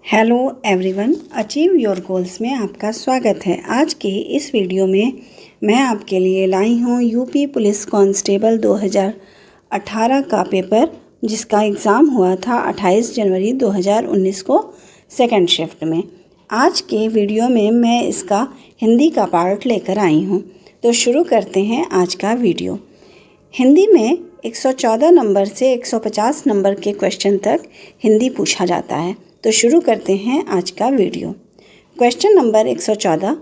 Hello everyone, achieve your goals में आपका स्वागत है। आज के इस वीडियो में मैं आपके लिए लाई हूँ यूपी पुलिस कांस्टेबल 2018 का पेपर, जिसका एग्ज़ाम हुआ था 28 जनवरी 2019 को सेकंड शिफ्ट में। आज के वीडियो में मैं इसका हिंदी का पार्ट लेकर आई हूँ। तो शुरू करते हैं आज का वीडियो। हिंदी में 114 नंबर से 150 नंबर के क्वेश्चन तक हिंदी पूछा जाता है। तो शुरू करते हैं आज का वीडियो। क्वेश्चन नंबर 114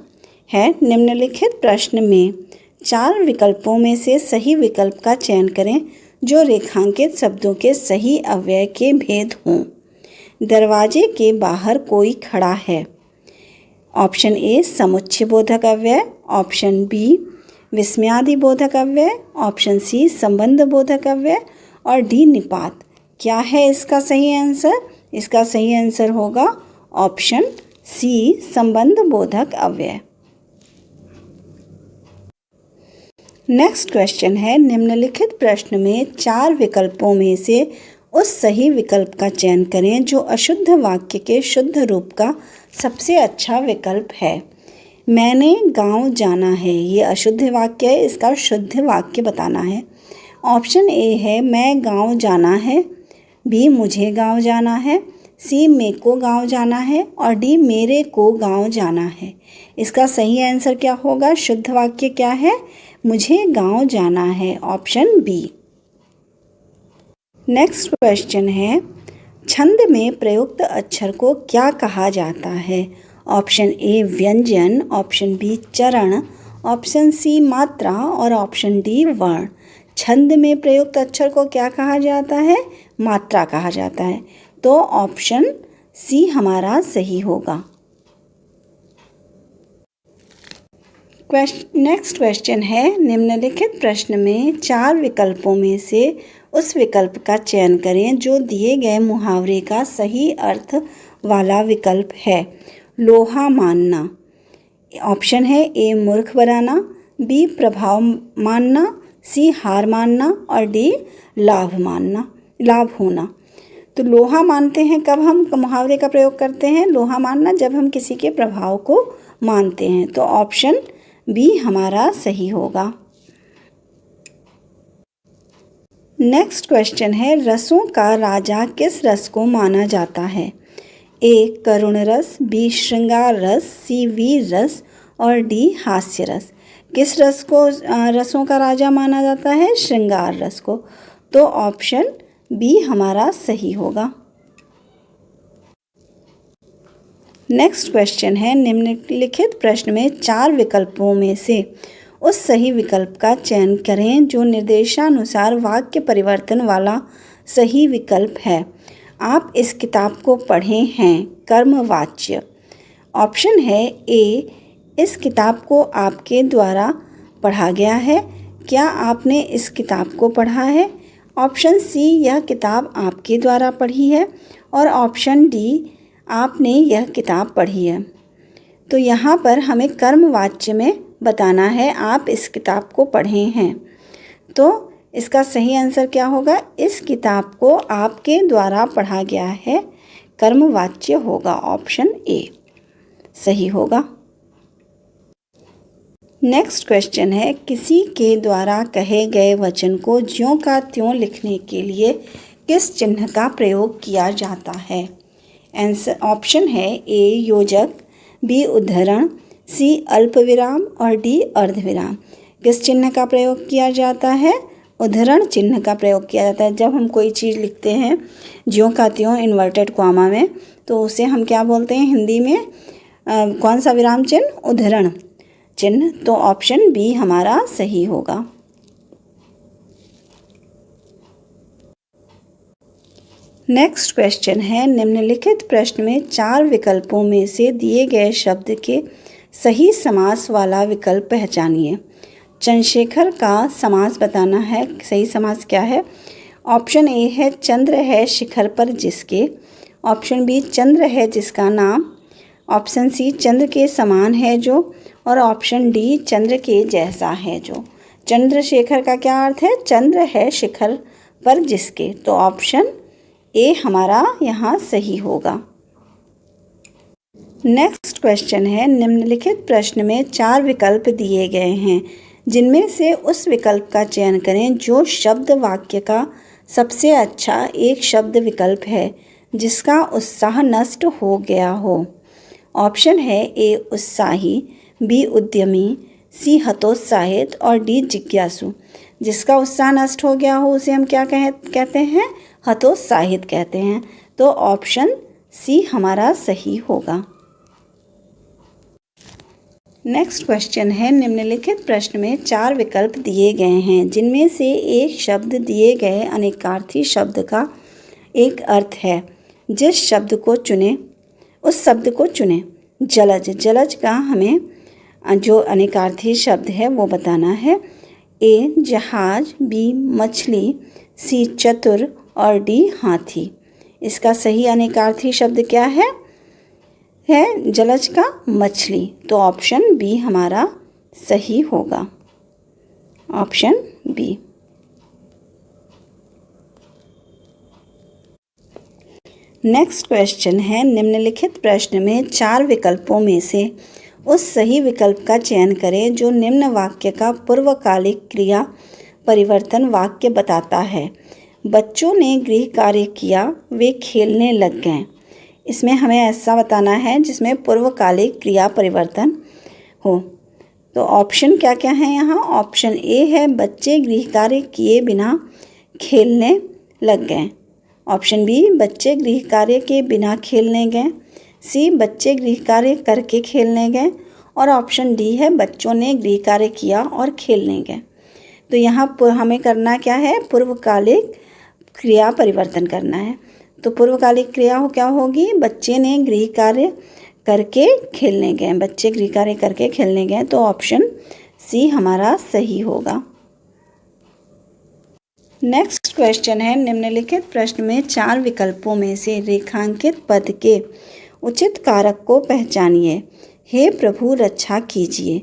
है, निम्नलिखित प्रश्न में 4 विकल्पों में से सही विकल्प का चयन करें जो रेखांकित शब्दों के सही अव्यय के भेद हों। दरवाजे के बाहर कोई खड़ा है। ऑप्शन ए समुच्चय बोधक अव्यय, ऑप्शन बी विस्मयादि बोधक अव्यय, ऑप्शन सी संबंध बोधक अव्यय और डी निपात। क्या है इसका सही आंसर? इसका सही आंसर होगा ऑप्शन सी संबंध बोधक अव्यय। नेक्स्ट क्वेश्चन है, निम्नलिखित प्रश्न में 4 विकल्पों में से उस सही विकल्प का चयन करें जो अशुद्ध वाक्य के शुद्ध रूप का सबसे अच्छा विकल्प है। मैंने गांव जाना है, ये अशुद्ध वाक्य है, इसका शुद्ध वाक्य बताना है। ऑप्शन ए है मैं गांव जाना है, बी मुझे गांव जाना है, सी मेरे को गांव जाना है और डी मेरे को गांव जाना है। इसका सही आंसर क्या होगा? शुद्ध वाक्य क्या है? मुझे गांव जाना है, ऑप्शन बी। नेक्स्ट क्वेश्चन है, छंद में प्रयुक्त अक्षर को क्या कहा जाता है? ऑप्शन ए व्यंजन, ऑप्शन बी चरण, ऑप्शन सी मात्रा और ऑप्शन डी वर्ण। छंद में प्रयुक्त अक्षर को क्या कहा जाता है? मात्रा कहा जाता है। तो ऑप्शन सी हमारा सही होगा। नेक्स्ट क्वेश्चन है, निम्नलिखित प्रश्न में 4 विकल्पों में से उस विकल्प का चयन करें जो दिए गए मुहावरे का सही अर्थ वाला विकल्प है। लोहा मानना। ऑप्शन है ए मूर्ख बनाना, बी प्रभाव मानना, सी हार मानना और डी लाभ होना। तो लोहा मानते हैं कब हम मुहावरे का प्रयोग करते हैं? लोहा मानना जब हम किसी के प्रभाव को मानते हैं। तो ऑप्शन बी हमारा सही होगा। नेक्स्ट क्वेश्चन है, रसों का राजा किस रस को माना जाता है? ए करुण रस, बी श्रृंगार रस, सी वीर रस और डी हास्य रस। किस रस को रसों का राजा माना जाता है? श्रृंगार रस को। तो ऑप्शन बी हमारा सही होगा। नेक्स्ट क्वेश्चन है, निम्नलिखित प्रश्न में 4 विकल्पों में से उस सही विकल्प का चयन करें जो निर्देशानुसार वाक्य परिवर्तन वाला सही विकल्प है। आप इस किताब को पढ़े हैं। कर्मवाच्य। ऑप्शन है ए इस किताब को आपके द्वारा पढ़ा गया है। क्या आपने इस किताब को पढ़ा है? ऑप्शन सी यह किताब आपके द्वारा पढ़ी है और ऑप्शन डी आपने यह किताब पढ़ी है। तो यहाँ पर हमें कर्मवाच्य में बताना है आप इस किताब को पढ़े हैं। तो इसका सही आंसर क्या होगा? इस किताब को आपके द्वारा पढ़ा गया है, कर्मवाच्य होगा, ऑप्शन ए सही होगा। नेक्स्ट क्वेश्चन है, किसी के द्वारा कहे गए वचन को ज्यों का त्यों लिखने के लिए किस चिन्ह का प्रयोग किया जाता है? आंसर ऑप्शन है ए योजक, बी उद्धरण, सी अल्पविराम और डी अर्धविराम। किस चिन्ह का प्रयोग किया जाता है? उद्धरण चिन्ह का प्रयोग किया जाता है। जब हम कोई चीज़ लिखते हैं ज्यों का त्यों इन्वर्टेड कॉमा में, तो उसे हम क्या बोलते हैं हिंदी में? कौन सा विराम चिन्ह? उद्धरण चिन्ह। तो ऑप्शन बी हमारा सही होगा। नेक्स्ट क्वेश्चन है, निम्नलिखित प्रश्न में 4 विकल्पों में से दिए गए शब्द के सही समास वाला विकल्प पहचानिए। चंद्रशेखर का समास बताना है। सही समास क्या है? ऑप्शन ए है चंद्र है शिखर पर जिसके, ऑप्शन बी चंद्र है जिसका नाम, ऑप्शन सी चंद्र के समान है जो और ऑप्शन डी चंद्र के जैसा है जो। चंद्रशेखर का क्या अर्थ है? चंद्र है शिखर पर जिसके। तो ऑप्शन ए हमारा यहाँ सही होगा। नेक्स्ट क्वेश्चन है, निम्नलिखित प्रश्न में 4 विकल्प दिए गए हैं, जिनमें से उस विकल्प का चयन करें जो शब्द वाक्य का सबसे अच्छा एक शब्द विकल्प है जिसका उत्साह नष्ट हो गया हो। ऑप्शन है ए उत्साही, बी उद्यमी, सी हतोत्साहित और डी जिज्ञासु। जिसका उत्साह नष्ट हो गया हो उसे हम क्या कहते हैं? हतोत्साहित कहते हैं। तो ऑप्शन सी हमारा सही होगा। नेक्स्ट क्वेश्चन है, निम्नलिखित प्रश्न में 4 विकल्प दिए गए हैं, जिनमें से एक शब्द दिए गए अनेकार्थी शब्द का एक अर्थ है। जिस शब्द को चुने उस शब्द को चुने। जलज, जलज का हमें जो अनेकार्थी शब्द है वो बताना है। ए जहाज, बी मछली, सी चतुर और डी हाथी। इसका सही अनेकार्थी शब्द क्या है जलज का मछली। तो ऑप्शन बी हमारा सही होगा, ऑप्शन बी। नेक्स्ट क्वेश्चन है, निम्नलिखित प्रश्न में 4 विकल्पों में से उस सही विकल्प का चयन करें जो निम्न वाक्य का पूर्वकालिक क्रिया परिवर्तन वाक्य बताता है। बच्चों ने गृह कार्य किया, वे खेलने लग गए। इसमें हमें ऐसा बताना है जिसमें पूर्वकालिक क्रिया परिवर्तन हो। तो ऑप्शन क्या क्या है यहाँ? ऑप्शन ए है बच्चे गृह कार्य किए बिना खेलने लग गए। ऑप्शन बी बच्चे गृह कार्य के बिना खेलने गए। सी बच्चे गृह कार्य करके खेलने गए। और ऑप्शन डी है बच्चों ने गृह कार्य किया और खेलने गए। तो यहाँ हमें करना क्या है? पूर्वकालिक क्रिया परिवर्तन करना है। तो पूर्वकालिक क्रिया क्या होगी? बच्चे ने गृह कार्य करके खेलने गए। बच्चे गृह कार्य करके खेलने गए। तो ऑप्शन सी हमारा सही होगा। नेक्स्ट क्वेश्चन है, निम्नलिखित प्रश्न में 4 विकल्पों में से रेखांकित पद के उचित कारक को पहचानिए। हे प्रभु रक्षा कीजिए।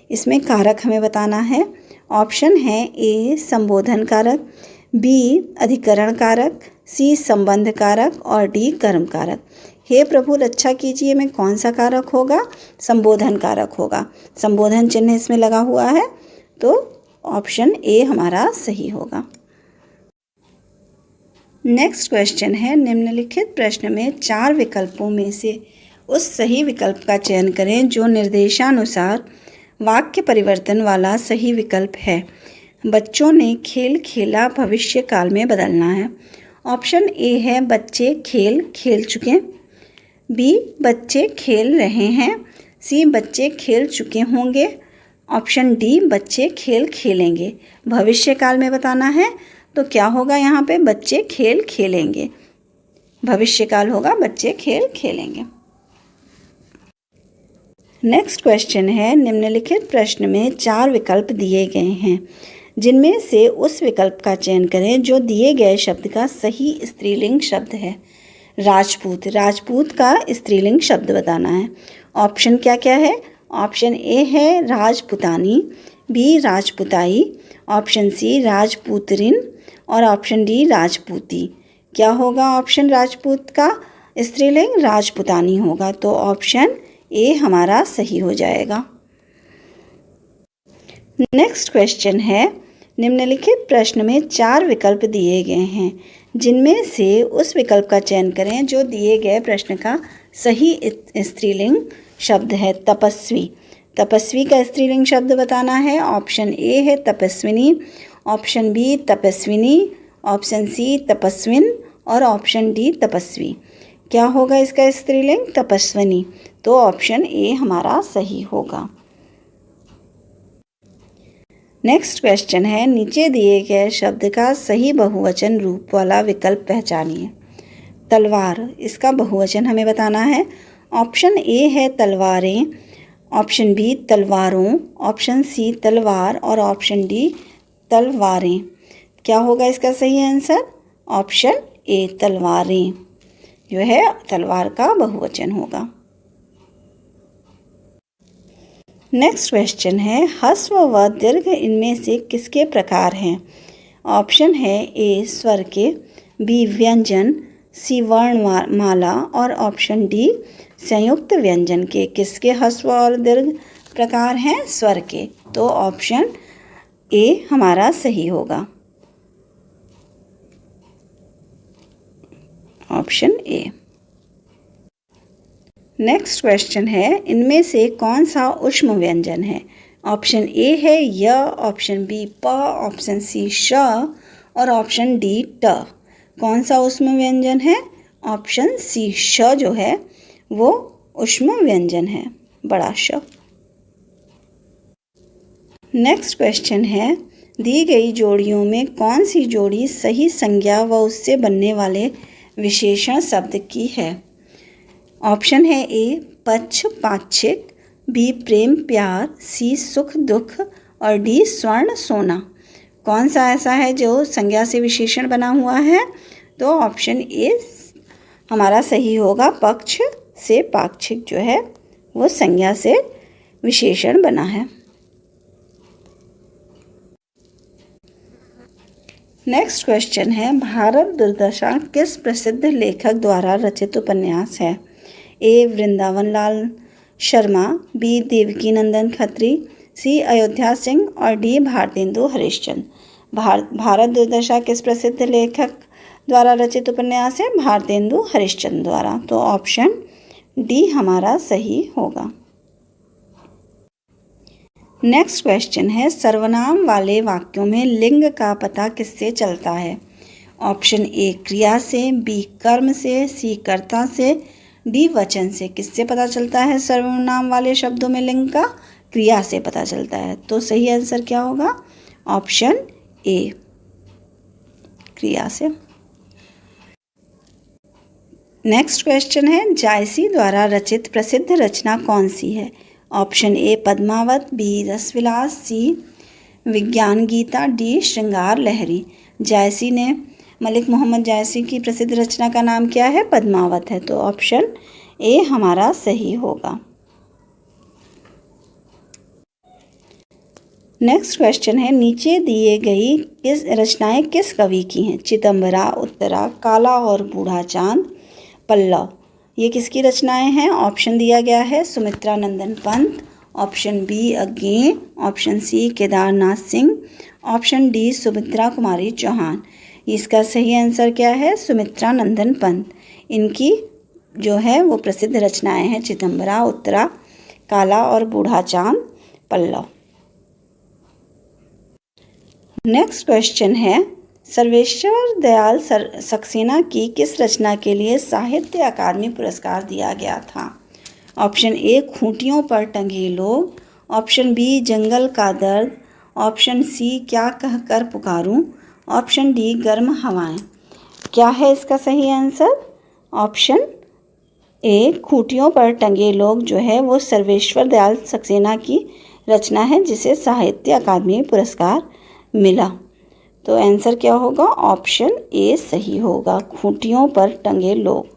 इसमें कारक हमें बताना है। ऑप्शन है ए संबोधन कारक, बी अधिकरण कारक, सी संबंध कारक और डी कर्म कारक। हे प्रभु रक्षा कीजिए में कौन सा कारक होगा? संबोधन कारक होगा। संबोधन चिन्ह इसमें लगा हुआ है। तो ऑप्शन ए हमारा सही होगा। नेक्स्ट क्वेश्चन है, निम्नलिखित प्रश्न में 4 विकल्पों में से उस सही विकल्प का चयन करें जो निर्देशानुसार वाक्य परिवर्तन वाला सही विकल्प है। बच्चों ने खेल खेला भविष्य काल में बदलना है। ऑप्शन ए है बच्चे खेल खेल चुके, बी बच्चे खेल रहे हैं, सी बच्चे खेल चुके होंगे, ऑप्शन डी बच्चे खेल खेलेंगे। भविष्य काल में बताना है तो क्या होगा यहाँ पे? बच्चे खेल खेलेंगे। भविष्य काल होगा बच्चे खेल खेलेंगे। नेक्स्ट क्वेश्चन है, निम्नलिखित प्रश्न में 4 विकल्प दिए गए हैं, जिनमें से उस विकल्प का चयन करें जो दिए गए शब्द का सही स्त्रीलिंग शब्द है। राजपूत, राजपूत का स्त्रीलिंग शब्द बताना है। ऑप्शन क्या क्या है? ऑप्शन ए है राजपुतानी, बी राजपुताई, ऑप्शन सी राजपुतरिन और ऑप्शन डी राजपूती। क्या होगा ऑप्शन राजपूत का स्त्रीलिंग? राजपुतानी होगा। तो ऑप्शन ए हमारा सही हो जाएगा। नेक्स्ट क्वेश्चन है, निम्नलिखित प्रश्न में 4 विकल्प दिए गए हैं, जिनमें से उस विकल्प का चयन करें जो दिए गए प्रश्न का सही स्त्रीलिंग शब्द है। तपस्वी, तपस्वी का स्त्रीलिंग शब्द बताना है। ऑप्शन ए है तपस्विनी, ऑप्शन बी तपस्विनी, ऑप्शन सी तपस्विन और ऑप्शन डी तपस्वी। क्या होगा इसका स्त्रीलिंग? तपस्विनी। तो ऑप्शन ए हमारा सही होगा। नेक्स्ट क्वेश्चन है, नीचे दिए गए शब्द का सही बहुवचन रूप वाला विकल्प पहचानिए। तलवार, इसका बहुवचन हमें बताना है। ऑप्शन ए है तलवारें, ऑप्शन बी तलवारों, ऑप्शन सी तलवार और ऑप्शन डी तलवारें। क्या होगा इसका सही आंसर? ऑप्शन ए तलवारें जो है तलवार का बहुवचन होगा। नेक्स्ट क्वेश्चन है, ह्रस्व व दीर्घ इनमें से किसके प्रकार हैं? ऑप्शन है ए स्वर के, बी व्यंजन, सी वर्णमाला और ऑप्शन डी संयुक्त व्यंजन के। किसके ह्रस्व और दीर्घ प्रकार हैं? स्वर के। तो ऑप्शन ए हमारा सही होगा, ऑप्शन ए। नेक्स्ट क्वेश्चन है, इनमें से कौन सा ऊष्म व्यंजन है? ऑप्शन ए है य, ऑप्शन बी प, ऑप्शन सी श और ऑप्शन डी ट। कौन सा ऊष्म व्यंजन है? ऑप्शन सी श जो है वो ऊष्म व्यंजन है, बड़ा श। नेक्स्ट क्वेश्चन है, दी गई जोड़ियों में कौन सी जोड़ी सही संज्ञा व उससे बनने वाले विशेषण शब्द की है? ऑप्शन है ए पक्ष पाक्षिक, बी प्रेम प्यार, सी सुख दुख और डी स्वर्ण सोना। कौन सा ऐसा है जो संज्ञा से विशेषण बना हुआ है? तो ऑप्शन ए हमारा सही होगा, पक्ष से पाक्षिक जो है वो संज्ञा से विशेषण बना है। नेक्स्ट क्वेश्चन है, भारत दुर्दशा किस प्रसिद्ध लेखक द्वारा रचित उपन्यास है? ए वृंदावन लाल शर्मा, बी देवकी नंदन खत्री, सी अयोध्या सिंह और डी भारतेंदु हरिश्चंद्र। भारत दुर्दशा किस प्रसिद्ध लेखक द्वारा रचित उपन्यास है? भारतेंदु हरिश्चंद्र द्वारा। तो ऑप्शन डी हमारा सही होगा। नेक्स्ट क्वेश्चन है, सर्वनाम वाले वाक्यों में लिंग का पता किससे चलता है? ऑप्शन ए क्रिया से, बी कर्म से, सी कर्ता से, डी वचन से। किससे पता चलता है सर्वनाम वाले शब्दों में लिंग का? क्रिया से पता चलता है। तो सही आंसर क्या होगा? ऑप्शन ए क्रिया से। नेक्स्ट क्वेश्चन है, जायसी द्वारा रचित प्रसिद्ध रचना कौन सी है? ऑप्शन ए पद्मावत, बी रसविलास, सी विज्ञान गीता, डी श्रृंगार लहरी। जायसी ने मलिक मोहम्मद जायसी की प्रसिद्ध रचना का नाम क्या है? पद्मावत है। तो ऑप्शन ए हमारा सही होगा। नेक्स्ट क्वेश्चन है, नीचे दिए गई किस रचनाएं किस कवि की हैं? चिदंबरा, उत्तरा, काला और बूढ़ा चांद, पल्लव। ये किसकी रचनाएं हैं? ऑप्शन दिया गया है Sumitra Nandan Pant, option B Agyeya, option C Kedarnath Singh, option D Sumitra Kumari Chauhan. इसका सही आंसर क्या है? सुमित्रा नंदन पंत। इनकी जो है वो प्रसिद्ध रचनाएं हैं चिदंबरा, उत्तरा, काला और बूढ़ा चांद, पल्लव। नेक्स्ट क्वेश्चन है, सर्वेश्वर दयाल सक्सेना की किस रचना के लिए साहित्य अकादमी पुरस्कार दिया गया था? ऑप्शन ए खूंटियों पर टंगे लोग, ऑप्शन बी जंगल का दर्द, ऑप्शन सी क्या कहकर पुकारूं, ऑप्शन डी गर्म हवाएं। क्या है इसका सही आंसर? ऑप्शन ए खूंटियों पर टंगे लोग जो है वो सर्वेश्वर दयाल सक्सेना की रचना है जिसे साहित्य अकादमी पुरस्कार मिला। तो आंसर क्या होगा? ऑप्शन ए सही होगा, खूंटियों पर टंगे लोग।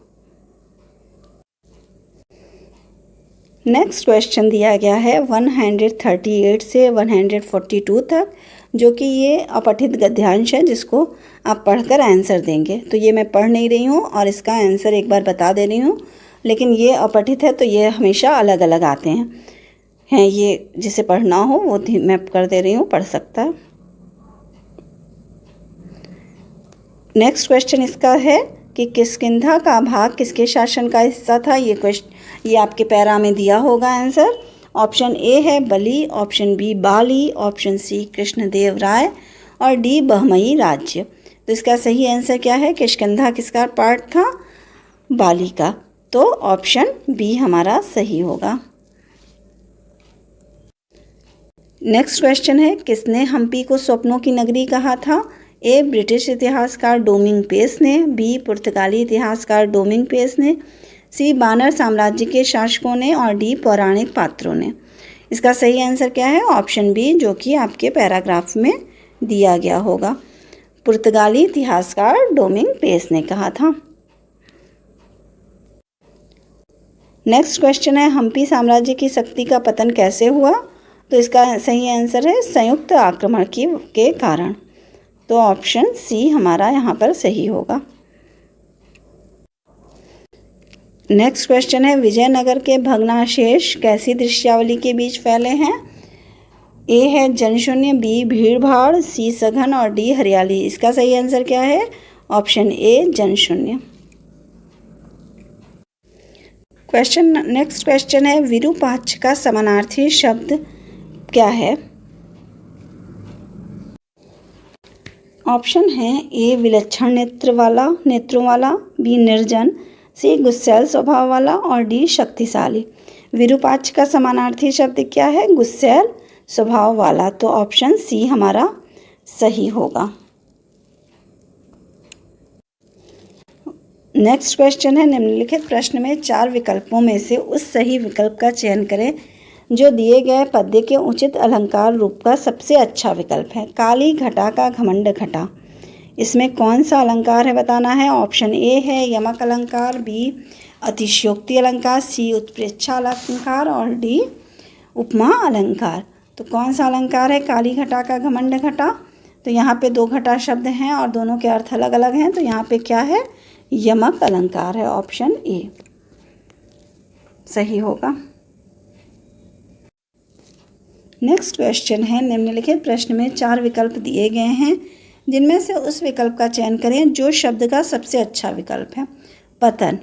नेक्स्ट क्वेश्चन दिया गया है 138 से 142 तक, जो कि ये अपठित गद्यांश है जिसको आप पढ़कर आंसर देंगे। तो ये मैं पढ़ नहीं रही हूँ और इसका आंसर एक बार बता दे रही हूँ, लेकिन ये अपठित है तो ये हमेशा अलग अलग आते हैं। ये जिसे पढ़ना हो वो मैं कर दे रही हूँ, पढ़ सकता है। नेक्स्ट क्वेश्चन इसका है कि किष्किंधा का भाग किसके शासन का हिस्सा था? ये आपके पैरा में दिया होगा आंसर। ऑप्शन ए है बलि, ऑप्शन बी बाली, ऑप्शन सी कृष्णदेव राय और डी बहमई राज्य। तो इसका सही आंसर क्या है? किष्किंधा किसका पार्ट था? बाली का। तो ऑप्शन बी हमारा सही होगा। नेक्स्ट क्वेश्चन है, किसने हम्पी को स्वप्नों की नगरी कहा था? ए ब्रिटिश इतिहासकार डोमिंग पेस ने, बी पुर्तगाली इतिहासकार डोमिंग पेस ने, सी बानर साम्राज्य के शासकों ने और डी पौराणिक पात्रों ने। इसका सही आंसर क्या है? ऑप्शन बी, जो कि आपके पैराग्राफ में दिया गया होगा। पुर्तगाली इतिहासकार डोमिंग पेस ने कहा था। नेक्स्ट क्वेश्चन है, हम्पी साम्राज्य की शक्ति का पतन कैसे हुआ? तो इसका सही आंसर है संयुक्त आक्रमण के कारण। तो ऑप्शन सी हमारा यहाँ पर सही होगा। नेक्स्ट क्वेश्चन है, विजयनगर के भग्नावशेष कैसी दृश्यावली के बीच फैले हैं? ए है जनशून्य, बी भीड़ भाड़, सी सघन और डी हरियाली। इसका सही आंसर क्या है? ऑप्शन ए जनशून्य। नेक्स्ट क्वेश्चन है, विरूपाक्ष का समानार्थी शब्द क्या है? ऑप्शन है ए विलक्षण नेत्रों वाला, बी निर्जन, सी गुस्सैल स्वभाव वाला और डी शक्तिशाली। विरूपाक्ष का समानार्थी शब्द क्या है? गुस्सैल स्वभाव वाला। तो ऑप्शन सी हमारा सही होगा। नेक्स्ट क्वेश्चन है, निम्नलिखित प्रश्न में 4 विकल्पों में से उस सही विकल्प का चयन करें जो दिए गए पद्य के उचित अलंकार रूप का सबसे अच्छा विकल्प है। काली घटा का घमंड घटा, इसमें कौन सा अलंकार है बताना है। ऑप्शन ए है यमक अलंकार, बी अतिशयोक्ति अलंकार, सी उत्प्रेक्षा अलंकार और डी उपमा अलंकार। तो कौन सा अलंकार है काली घटा का घमंड घटा? तो यहाँ पे 2 घटा शब्द हैं और दोनों के अर्थ अलग अलग हैं, तो यहाँ पे क्या है? यमक अलंकार है। ऑप्शन ए सही होगा। नेक्स्ट क्वेश्चन है, निम्नलिखित प्रश्न में 4 विकल्प दिए गए हैं जिनमें से उस विकल्प का चयन करें जो शब्द का सबसे अच्छा विकल्प है। पतन,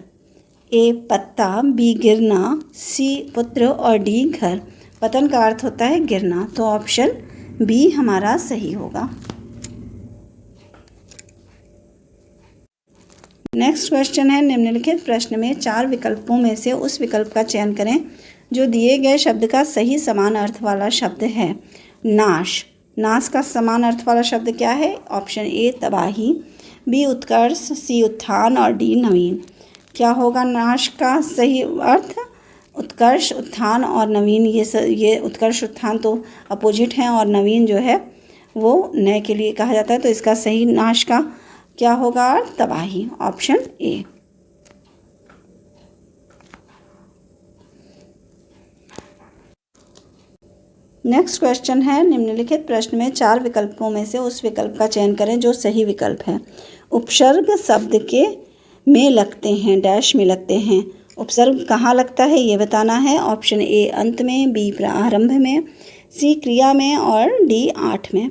ए पत्ता, बी गिरना, सी पुत्र और डी घर। पतन का अर्थ होता है गिरना, तो ऑप्शन बी हमारा सही होगा। नेक्स्ट क्वेश्चन है, निम्नलिखित प्रश्न में 4 विकल्पों में से उस विकल्प का चयन करें जो दिए गए शब्द का सही समान अर्थ वाला शब्द है। नाश, नाश का समान अर्थ वाला शब्द क्या है? ऑप्शन ए तबाही, बी उत्कर्ष, सी उत्थान और डी नवीन। क्या होगा नाश का सही अर्थ? उत्कर्ष, उत्थान और नवीन। ये उत्कर्ष उत्थान तो अपोजिट हैं और नवीन जो है वो नए के लिए कहा जाता है, तो इसका सही नाश का क्या होगा? तबाही। Option A. नेक्स्ट क्वेश्चन है, निम्नलिखित प्रश्न में 4 विकल्पों में से उस विकल्प का चयन करें जो सही विकल्प है। उपसर्ग शब्द के में लगते हैं डैश में लगते हैं। उपसर्ग कहाँ लगता है ये बताना है। ऑप्शन ए अंत में, बी प्रारंभ में, सी क्रिया में और डी 8 में।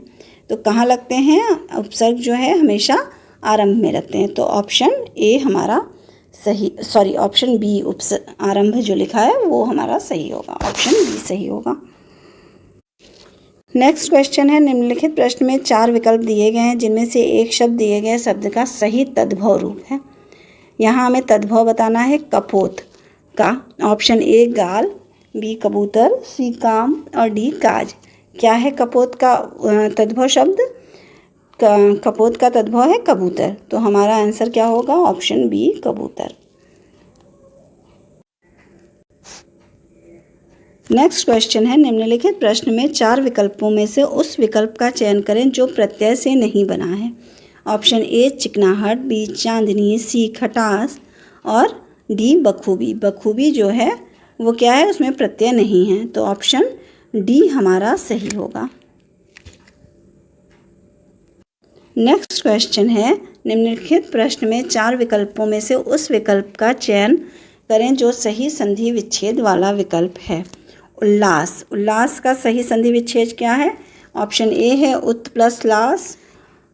तो कहाँ लगते हैं? उपसर्ग जो है हमेशा आरंभ में लगते हैं, तो ऑप्शन ए हमारा सही, ऑप्शन बी आरंभ जो लिखा है वो हमारा सही होगा। ऑप्शन बी सही होगा। नेक्स्ट क्वेश्चन है, निम्नलिखित प्रश्न में 4 विकल्प दिए गए हैं जिनमें से एक शब्द दिए गए शब्द का सही तद्भव रूप है। यहाँ हमें तद्भव बताना है कपोत का। ऑप्शन ए गाल, बी कबूतर, सी काम और डी काज। क्या है कपोत का तद्भव शब्द? कपोत का तद्भव है कबूतर, तो हमारा आंसर क्या होगा? ऑप्शन बी कबूतर। नेक्स्ट क्वेश्चन है, निम्नलिखित प्रश्न में 4 विकल्पों में से उस विकल्प का चयन करें जो प्रत्यय से नहीं बना है। ऑप्शन ए चिकनाहट, बी चांदनी, सी खटास और डी बखूबी। बखूबी जो है वो क्या है? उसमें प्रत्यय नहीं है, तो ऑप्शन डी हमारा सही होगा। नेक्स्ट क्वेश्चन है, निम्नलिखित प्रश्न में 4 विकल्पों में से उस विकल्प का चयन करें जो सही संधि विच्छेद वाला विकल्प है। उल्लास, उल्लास का सही संधि विच्छेद क्या है? ऑप्शन ए है उत प्लस लास,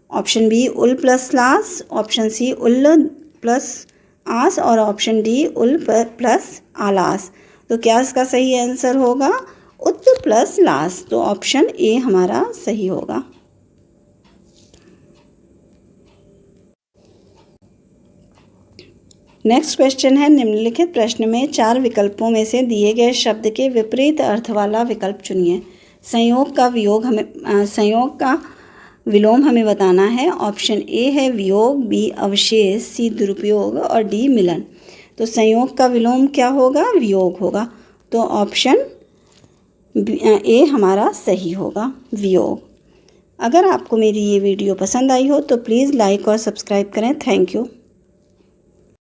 ऑप्शन बी उल प्लस लास, ऑप्शन सी उल प्लस आस और ऑप्शन डी उल प्लस आलास। तो क्या इसका सही आंसर होगा? उत प्लस लास। तो ऑप्शन ए हमारा सही होगा। नेक्स्ट क्वेश्चन है, निम्नलिखित प्रश्न में 4 विकल्पों में से दिए गए शब्द के विपरीत अर्थ वाला विकल्प चुनिए। संयोग का विलोम हमें बताना है। ऑप्शन ए है वियोग, बी अवशेष, सी दुरुपयोग और डी मिलन। तो संयोग का विलोम क्या होगा? वियोग होगा, तो ऑप्शन ए हमारा सही होगा, वियोग। अगर आपको मेरी ये वीडियो पसंद आई हो तो प्लीज़ लाइक और सब्सक्राइब करें। Thank you.